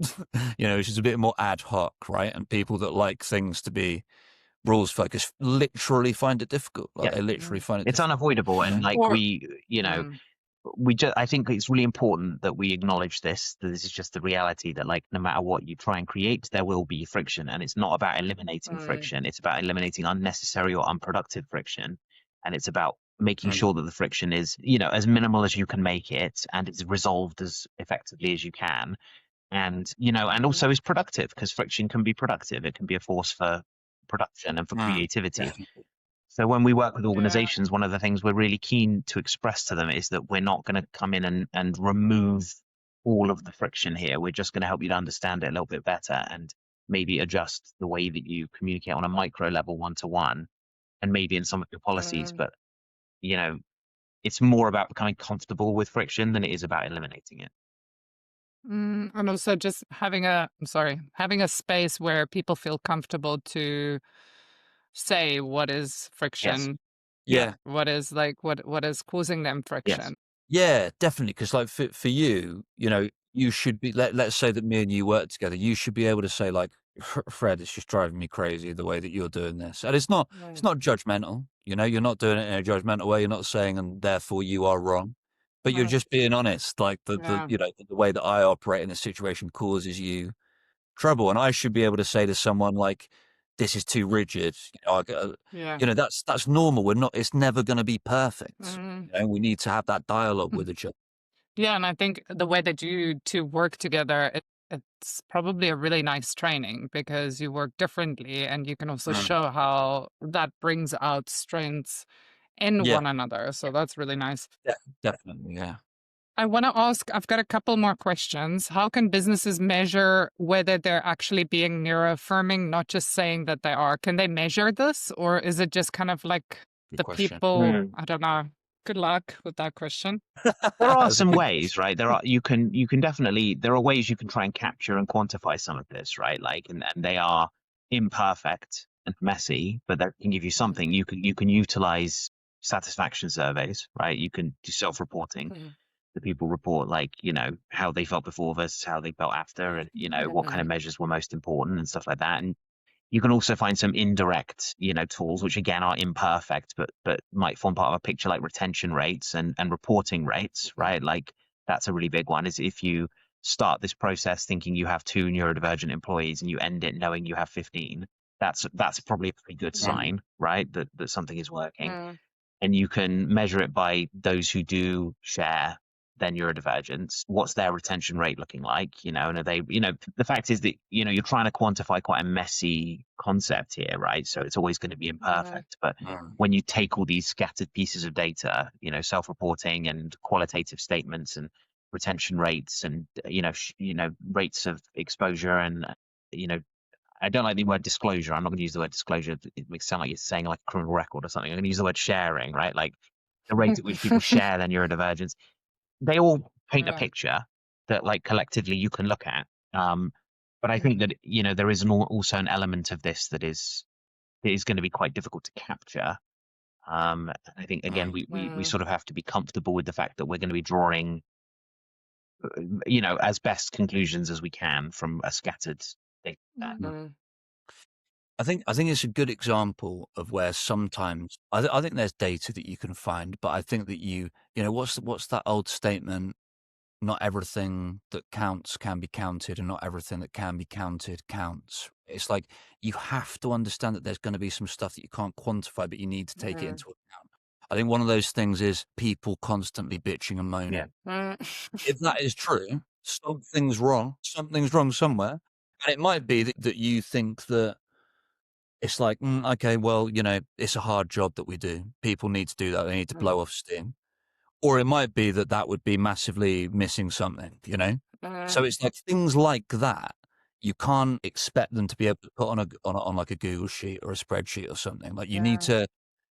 which is a bit more ad hoc, right? And people that like things to be rules focused literally find it difficult. Like they literally find it It's difficult. unavoidable. And like Or- I think it's really important that we acknowledge this, that this is just the reality that like no matter what you try and create, there will be friction. And it's not about eliminating friction. It's about eliminating unnecessary or unproductive friction. And it's about making sure that the friction is, as minimal as you can make it and is resolved as effectively as you can. And, and also is productive, because friction can be productive. It can be a force for production and for creativity. Definitely. So when we work with organizations, one of the things we're really keen to express to them is that we're not going to come in and remove all of the friction here. We're just going to help you to understand it a little bit better and maybe adjust the way that you communicate on a micro level, one-to-one, and maybe in some of your policies. But, it's more about becoming comfortable with friction than it is about eliminating it. And also just having a space where people feel comfortable to say what is friction. Yeah. What is like what is causing them friction. Yeah, definitely. Because like for you, you should be, let's say that me and you work together, you should be able to say like, Fred, it's just driving me crazy the way that you're doing this. And it's not judgmental, you're not doing it in a judgmental way. You're not saying, and therefore you are wrong, but you're just being honest. Like the way that I operate in a situation causes you trouble. And I should be able to say to someone like, this is too rigid. That's normal. It's never going to be perfect. We need to have that dialogue with each other. Yeah, and I think the way that you two work together, it's probably a really nice training because you work differently and you can also show how that brings out strengths in one another. So that's really nice. Definitely, yeah. I want to ask, I've got a couple more questions. How can businesses measure whether they're actually being neuroaffirming, not just saying that they are? Can they measure this, or is it just kind of like Good the question. people? I don't know. Good luck with that question. There are some ways, right? You can definitely, there are ways you can try and capture and quantify some of this, right? Like, and they are imperfect and messy, but that can give you something. You can utilize satisfaction surveys, right? You can do self-reporting. The people report like, how they felt before versus how they felt after, and, what kind of measures were most important and stuff like that. And You can also find some indirect, tools, which again are imperfect, but might form part of a picture, like retention rates and reporting rates, right? Like that's a really big one. Is if you start this process thinking you have 2 neurodivergent employees and you end it knowing you have 15, that's probably a pretty good sign, right? That something is working. Mm. And you can measure it by those who do share their neurodivergence. What's their retention rate looking like? And are they, the fact is that, you're trying to quantify quite a messy concept here, right? So it's always going to be imperfect. But when you take all these scattered pieces of data, self-reporting and qualitative statements and retention rates and, rates of exposure and, I don't like the word disclosure. I'm not going to use the word disclosure. It makes it sound like you're saying like a criminal record or something. I'm going to use the word sharing, right? Like the rate at which people share their neurodivergence. They all paint a picture that like collectively you can look at. But I think that, there is also an element of this that is going to be quite difficult to capture. I think, again, we sort of have to be comfortable with the fact that we're going to be drawing, as best conclusions as we can from a scattered data set. I think it's a good example of where sometimes I think there's data that you can find, but I think that what's that old statement? Not everything that counts can be counted, and not everything that can be counted counts. It's like you have to understand that there's going to be some stuff that you can't quantify, but you need to take it into account. I think one of those things is people constantly bitching and moaning. If that is true, something's wrong. Something's wrong somewhere, and it might be that you think that. It's like, okay, well, it's a hard job that we do. People need to do that. They need to blow off steam. Or it might be that would be massively missing something, So it's like things like that. You can't expect them to be able to put on like a Google sheet or a spreadsheet or something. Like you need to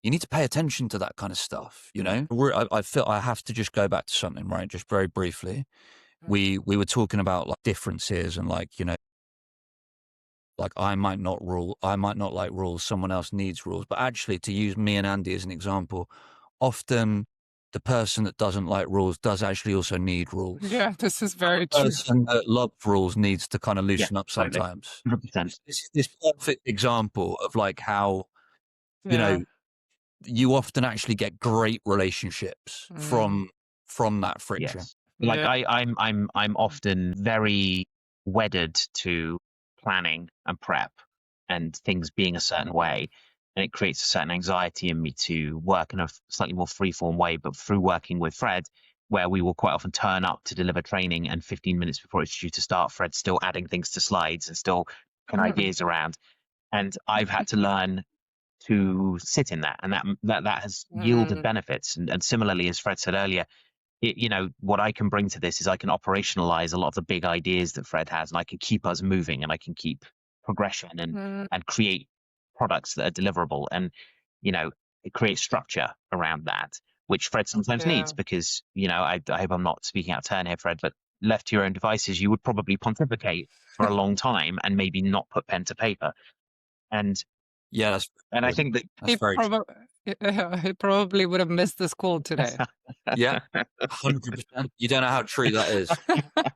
pay attention to that kind of stuff, I feel I have to just go back to something, right? Just very briefly. We were talking about like differences and like, like I might not like rules, someone else needs rules. But actually, to use me and Andy as an example, often the person that doesn't like rules does actually also need rules. Yeah, this is very The true. person that loves rules needs to kind of loosen up sometimes. 100%. This is this perfect example of like how, you often actually get great relationships from that friction. Yes. Like I'm often very wedded to planning and prep and things being a certain way, and it creates a certain anxiety in me to work in a slightly more free-form way. But through working with Fred, where we will quite often turn up to deliver training, and 15 minutes before it's due to start, Fred's still adding things to slides and still putting ideas around, and I've had to learn to sit in that, and that has yielded benefits. And similarly, as Fred said earlier, what I can bring to this is I can operationalize a lot of the big ideas that Fred has, and I can keep us moving, and I can keep progression and create products that are deliverable. And, it creates structure around that, which Fred sometimes needs because, I hope I'm not speaking out of turn here, Fred, but left to your own devices, you would probably pontificate for a long time and maybe not put pen to paper. And yeah, I think that he probably would have missed this call today. Yeah, 100%. You don't know how true that is.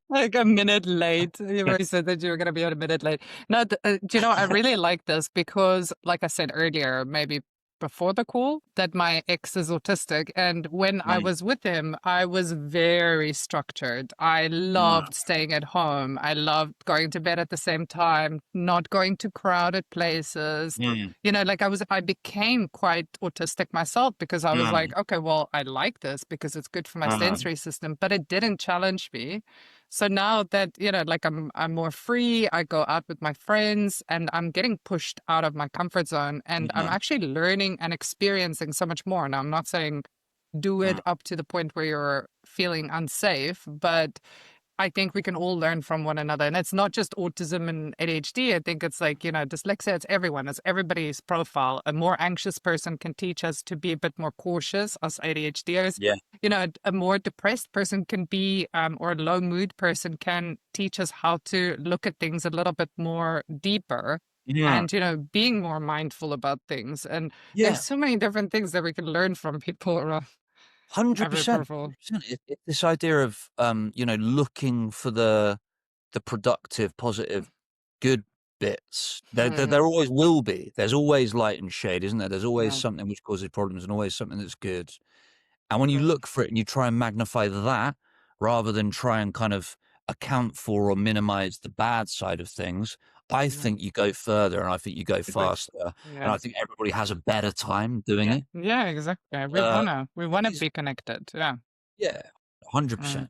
Like a minute late. You said that you were going to be a minute late. No, do you know, I really like this because, like I said earlier, maybe before the call, that my ex is autistic. And when I was with him, I was very structured. I loved staying at home. I loved going to bed at the same time, not going to crowded places. Like I became quite autistic myself because I was like, okay, well, I like this because it's good for my sensory system, but it didn't challenge me. So now that, like I'm more free, I go out with my friends and I'm getting pushed out of my comfort zone, and I'm actually learning and experiencing so much more. Now, I'm not saying do it up to the point where you're feeling unsafe, but I think we can all learn from one another. And it's not just autism and ADHD. I think it's like, dyslexia, it's everyone. It's everybody's profile. A more anxious person can teach us to be a bit more cautious, us ADHDers. Yeah. A more depressed person can be, or a low mood person can teach us how to look at things a little bit more deeper. And, being more mindful about things. And there's so many different things that we can learn from people around. 100%. This idea of looking for the productive, positive, good bits. There always will be. There's always light and shade, isn't there? There's always something which causes problems and always something that's good. And when you look for it and you try and magnify that rather than try and kind of account for or minimize the bad side of things, I think you go further and I think you go faster. And I think everybody has a better time doing it. Yeah, exactly. We wanna be connected. Yeah. Yeah, 100%.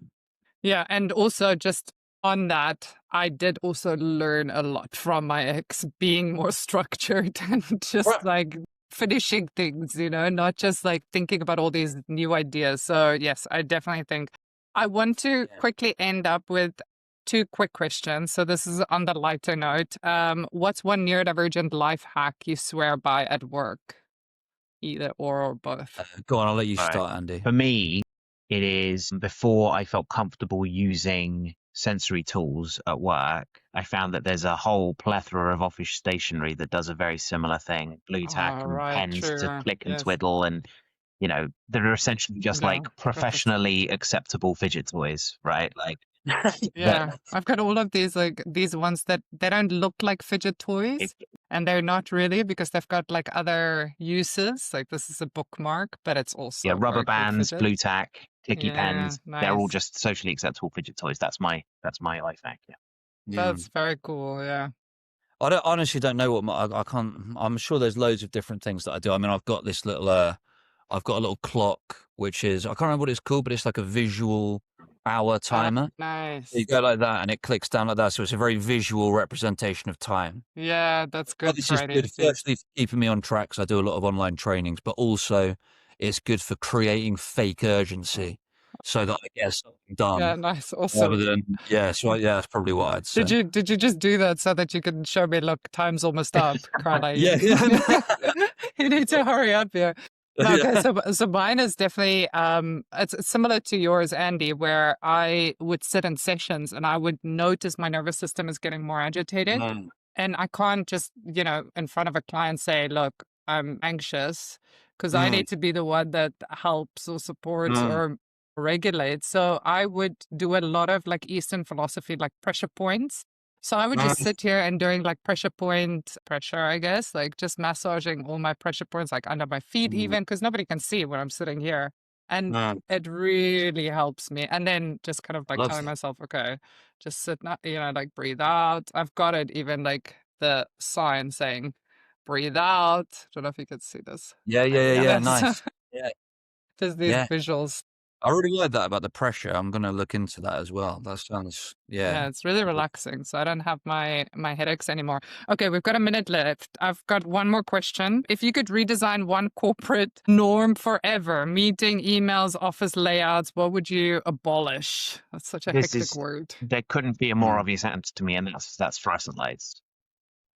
Yeah, and also just on that, I did also learn a lot from my ex, being more structured and just Right. like finishing things, not just like thinking about all these new ideas. So yes, I definitely think I want to quickly end up with two quick questions. So this is on the lighter note. What's one neurodivergent life hack you swear by at work? Either or both. Go on, I'll let you All right. start, Andy. For me, it is before I felt comfortable using sensory tools at work, I found that there's a whole plethora of office stationery that does a very similar thing. Blue tack and Right, pens to true. click and Yes. twiddle, and they're essentially just No, like professionally acceptable fidget toys, right? Like Yeah, I've got all of these these ones that they don't look like fidget toys, and they're not really because they've got like other uses. Like this is a bookmark, but it's also rubber very good bands, fidget. blue tack, clicky pens. They're all nice. just socially acceptable fidget toys. That's my life hack. Yeah. That's very cool. Yeah. I honestly don't know what I can't. I'm sure there's loads of different things that I do. I mean, I've got this little, I've got a little clock which is I can't remember what it's called, but it's like a visual hour timer. Nice. So you go like that, and it clicks down like that. So it's a very visual representation of time. Yeah, that's good. This for is good, identity. firstly, for keeping me on track, 'cause I do a lot of online trainings, but also it's good for creating fake urgency so that I get something done. Yeah, nice. Rather Awesome. than so that's probably what I'd say. Did you just do that so that you can show me? Look, time's almost up, Karla. Yeah. You need to hurry up here. No, okay, so mine is definitely it's similar to yours, Andy, where I would sit in sessions and I would notice my nervous system is getting more agitated, and I can't just in front of a client say, "Look, I'm anxious," because I need to be the one that helps or supports or regulates. So I would do a lot of like Eastern philosophy, like pressure points. So I would just sit here and doing like pressure, I guess, like just massaging all my pressure points, like under my feet, even because nobody can see when I'm sitting here. And it really helps me. And then just kind of like Loves telling it. myself, okay, just sit, like breathe out. I've got it, even like the sign saying, breathe out. Don't know if you could see this. Yeah. Nice. Yeah. Just these visuals. I really like that about the pressure. I'm going to look into that as well. That sounds, Yeah, it's really relaxing. So I don't have my headaches anymore. Okay, we've got a minute left. I've got one more question. If you could redesign one corporate norm forever, meeting, emails, office layouts, what would you abolish? That's such a hectic word. There couldn't be a more obvious answer to me, and that's fluorescent lights.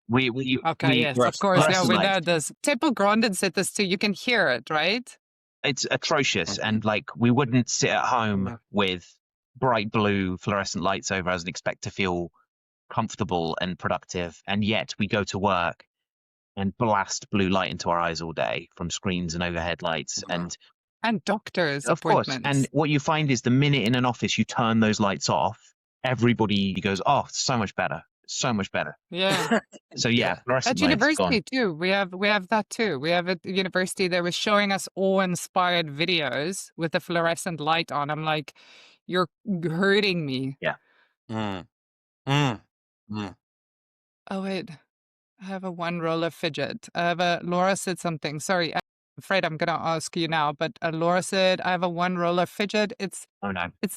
Yes, of course. Yeah, we know this. Temple Grandin said this too. You can hear it, right? It's atrocious, and like we wouldn't sit at home with bright blue fluorescent lights over us and expect to feel comfortable and productive, and yet we go to work and blast blue light into our eyes all day from screens and overhead lights and doctors' of course. appointments. And what you find is the minute in an office you turn those lights off, everybody goes, "Oh, so much better." So much better. Yeah. So fluorescent At university too, we have that too. We have at university, they were showing us awe-inspired videos with the fluorescent light on. I'm like, you're hurting me. Yeah. Oh wait, I have a one roller fidget. Laura said something. Sorry, I'm afraid I'm gonna ask you now, but Laura said I have a one roller fidget. It's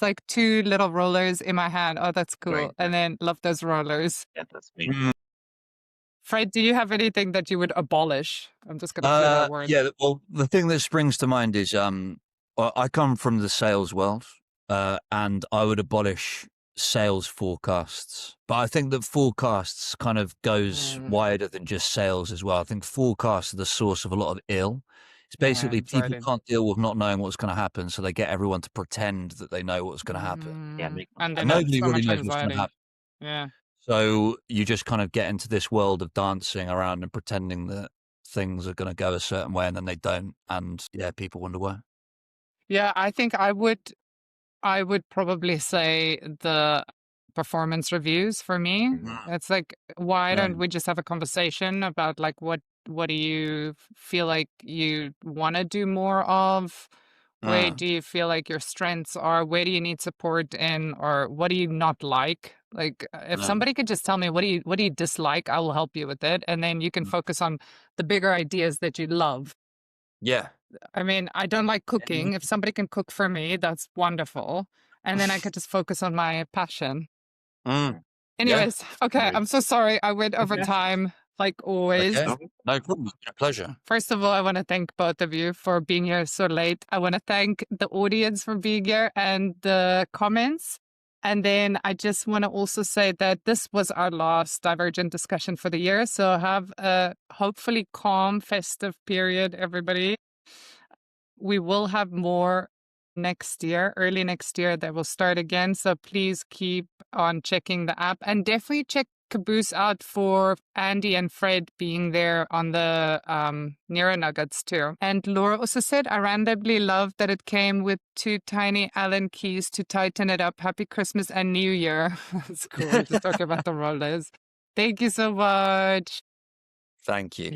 like two little rollers in my hand. Oh, that's cool. Great. And then love those rollers. Yeah, that's me. Fred, do you have anything that you would abolish? I'm just gonna say that word. Yeah, well, the thing that springs to mind is I come from the sales world, and I would abolish sales forecasts. But I think that forecasts kind of goes wider than just sales as well. I think forecasts are the source of a lot of ill. It's basically people can't deal with not knowing what's going to happen, so they get everyone to pretend that they know what's going to happen. And nobody really knows what's going to happen. Yeah. So you just kind of get into this world of dancing around and pretending that things are going to go a certain way, and then they don't. And people wonder why. Yeah, I think I would probably say the performance reviews for me. It's like, why don't Yeah. we just have a conversation about like what do you feel like you want to do more of? Where do you feel like your strengths are? Where do you need support in, or what do you not like? Like, if somebody could just tell me what do you dislike, I will help you with it, and then you can focus on the bigger ideas that you love. Yeah. I mean, I don't like cooking. If somebody can cook for me, that's wonderful, and then I could just focus on my passion. Anyways, okay, I'm so sorry I went over time, like always. Okay. No problem. It's been a pleasure. First of all, I want to thank both of you for being here so late. I want to thank the audience for being here and the comments. And then I just want to also say that this was our last Divergent discussion for the year. So have a hopefully calm, festive period, everybody. We will have more next year, early next year, that will start again. So please keep on checking the app and definitely check Caboose out for Andy and Fred being there on the Neuro Nuggets too. And Laura also said, I randomly love that it came with 2 tiny Allen keys to tighten it up. Happy Christmas and New Year. That's cool. Just talking about the rollers. Thank you so much. Thank you.